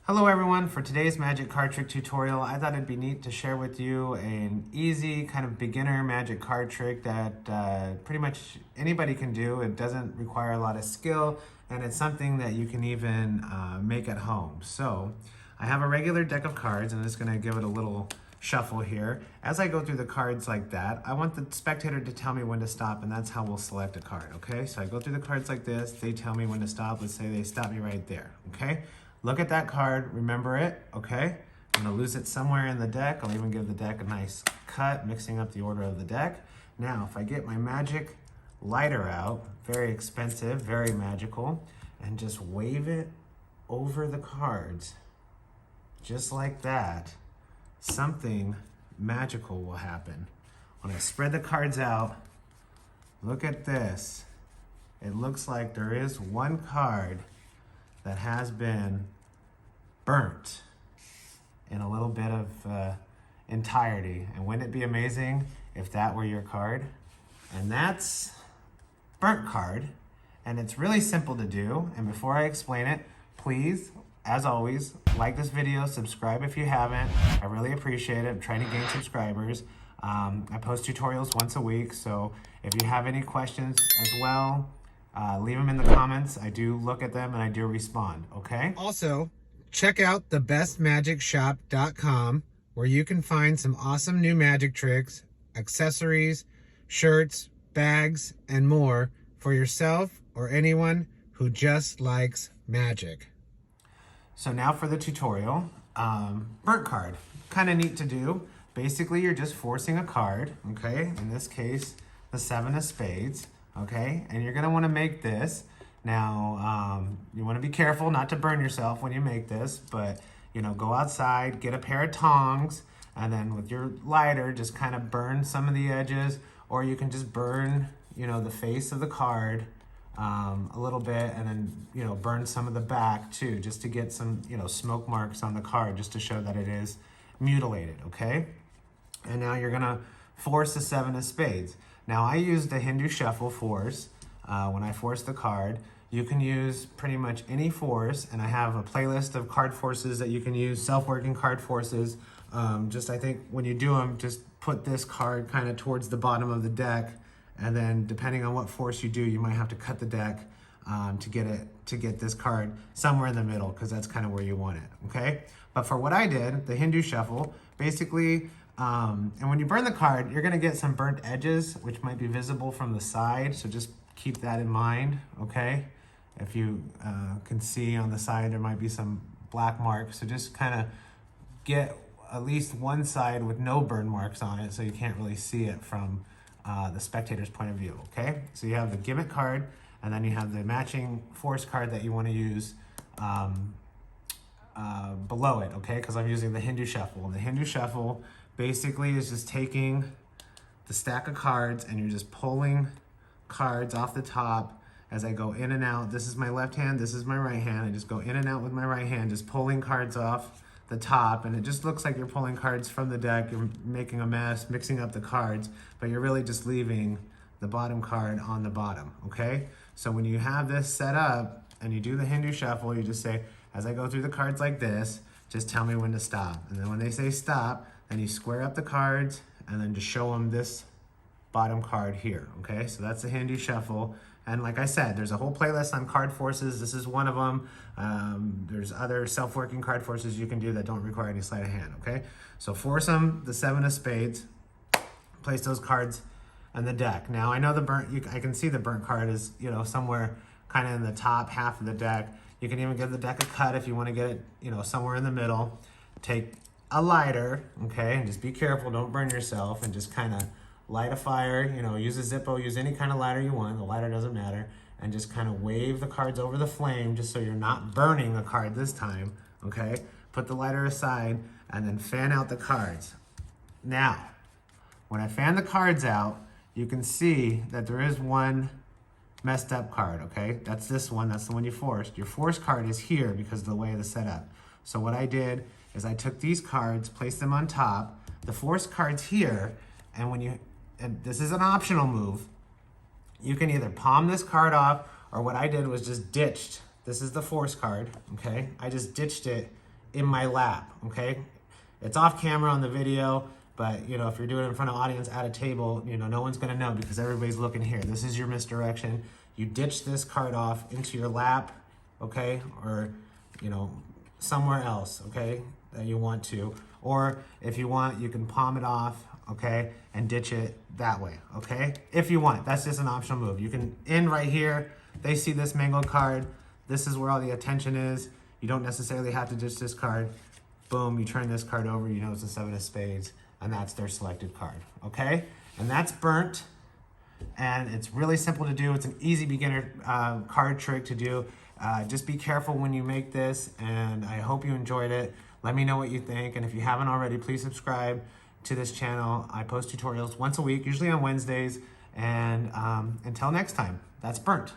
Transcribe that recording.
Hello everyone, for today's magic card trick tutorial, I thought it'd be neat to share with you an easy kind of beginner magic card trick that pretty much anybody can do. It doesn't require a lot of skill and it's something that you can even make at home. So I have a regular deck of cards and I'm just gonna give it a little shuffle here. As I go through the cards like that, I want the spectator to tell me when to stop, and that's how we'll select a card, okay? So I go through the cards like this, they tell me when to stop. Let's say they stop me right there, okay? Look at that card, remember it, okay? I'm gonna lose it somewhere in the deck. I'll even give the deck a nice cut, mixing up the order of the deck. Now, if I get my magic lighter out, very expensive, very magical, and just wave it over the cards, just like that, something magical will happen. When I spread the cards out, look at this. It looks like there is one card that has been burnt in a little bit of entirety. And wouldn't it be amazing if that were your card? And that's burnt card. And it's really simple to do. And before I explain it, please, as always, like this video, subscribe if you haven't. I really appreciate it. I'm trying to gain subscribers. I post tutorials once a week, so if you have any questions as well, leave them in the comments. I do look at them and I do respond, okay? Also, check out thebestmagicshop.com where you can find some awesome new magic tricks, accessories, shirts, bags, and more for yourself or anyone who just likes magic. So now for the tutorial, burnt card, kind of neat to do. Basically, you're just forcing a card, okay? In this case, the 7 of spades, okay? And you're gonna wanna make this. Now, you wanna be careful not to burn yourself when you make this, but go outside, get a pair of tongs, and then with your lighter, just kind of burn some of the edges, or you can just burn, the face of the card a little bit, and then, burn some of the back too, just to get some, smoke marks on the card, just to show that it is mutilated, okay? And now you're gonna force the 7 of spades. Now I use the Hindu shuffle force when I force the card. You can use pretty much any force, and I have a playlist of card forces that you can use, self-working card forces. I think when you do them, just put this card kind of towards the bottom of the deck, and then depending on what force you do, you might have to cut the deck to get this card somewhere in the middle, because that's kind of where you want it, okay? But for what I did, the Hindu shuffle, basically, and when you burn the card, you're gonna get some burnt edges, which might be visible from the side, so just keep that in mind, okay? If you can see on the side, there might be some black marks, so just kind of get at least one side with no burn marks on it, so you can't really see it from the spectator's point of view, okay? So you have the gimmick card, and then you have the matching force card that you want to use below it, okay? Because I'm using the Hindu shuffle. And the Hindu shuffle basically is just taking the stack of cards and you're just pulling cards off the top as I go in and out. This is my left hand, this is my right hand. I just go in and out with my right hand, just pulling cards off the top, and it just looks like you're pulling cards from the deck. You're making a mess, mixing up the cards, but you're really just leaving the bottom card on the bottom, okay? So when you have this set up and you do the Hindu shuffle, you just say, as I go through the cards like this, just tell me when to stop. And then when they say stop, then you square up the cards and then just show them this bottom card here, okay? So that's the Hindu shuffle. And like I said, there's a whole playlist on card forces. This is one of them. There's other self-working card forces you can do that don't require any sleight of hand, okay? So force them, the 7 of spades, place those cards on the deck. Now I know I can see the burnt card is, somewhere kind of in the top half of the deck. You can even give the deck a cut if you want to get it, somewhere in the middle. Take a lighter, okay, and just be careful, don't burn yourself, and just kind of light a fire, use a Zippo, use any kind of lighter you want, the lighter doesn't matter, and just kind of wave the cards over the flame just so you're not burning the card this time, okay? Put the lighter aside and then fan out the cards. Now, when I fan the cards out, you can see that there is one messed up card, okay? That's this one, that's the one you forced. Your force card is here because of the way of the setup. So what I did is I took these cards, placed them on top, the force card's here, and this is an optional move. You can either palm this card off, or what I did was just ditched. This is the force card, okay? I just ditched it in my lap, okay? It's off camera on the video, but you know, if you're doing it in front of audience at a table, you know, no one's gonna know because everybody's looking here. This is your misdirection. You ditch this card off into your lap, okay? Or, you know, somewhere else, okay, that you want to. Or if you want, you can palm it off, okay, and ditch it that way, okay? If you want, that's just an optional move. You can end right here. They see this mangled card. This is where all the attention is. You don't necessarily have to ditch this card. Boom, you turn this card over, you know it's a 7 of spades, and that's their selected card, okay? And that's burnt, and it's really simple to do. It's an easy beginner card trick to do. Just be careful when you make this, and I hope you enjoyed it. Let me know what you think, and if you haven't already, please subscribe to this channel. I post tutorials once a week, usually on Wednesdays, and until next time, that's burnt.